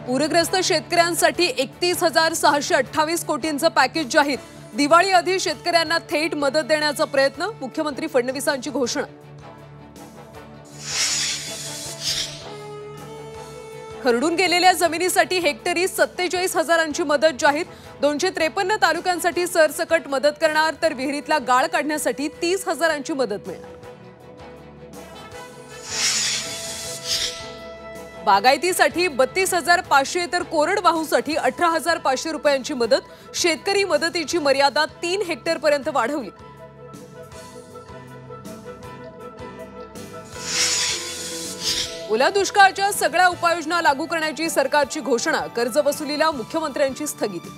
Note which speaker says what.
Speaker 1: पूरग्रस्त शेतकऱ्यांसाठी 31,628 कोटींचं पॅकेज जाहीर। दिवाळी आधी शेतकऱ्यांना थेट मदत देण्याचा प्रयत्न, मुख्यमंत्री फडणवीसांची घोषणा। खरडून गेलेल्या जमिनीसाठी हेक्टरी 47,000ची मदत जाहीर। 253 तालुक्यांसाठी सरसकट मदत करणार, तर विहिरीतला गाळ काढण्यासाठी 30,000ची मदत मिळणार। बागायतीसाठी 32,500 तर कोरडवाहूसाठी 18,500 रुपयांची मदत। शेतकरी मदतीची मर्यादा 3 हेक्टरपर्यंत वाढवली। ओल्या दुष्काळाच्या सगळ्या उपाययोजना लागू करण्याची सरकारची घोषणा। कर्ज वसुलीला मुख्यमंत्र्यांची स्थगिती।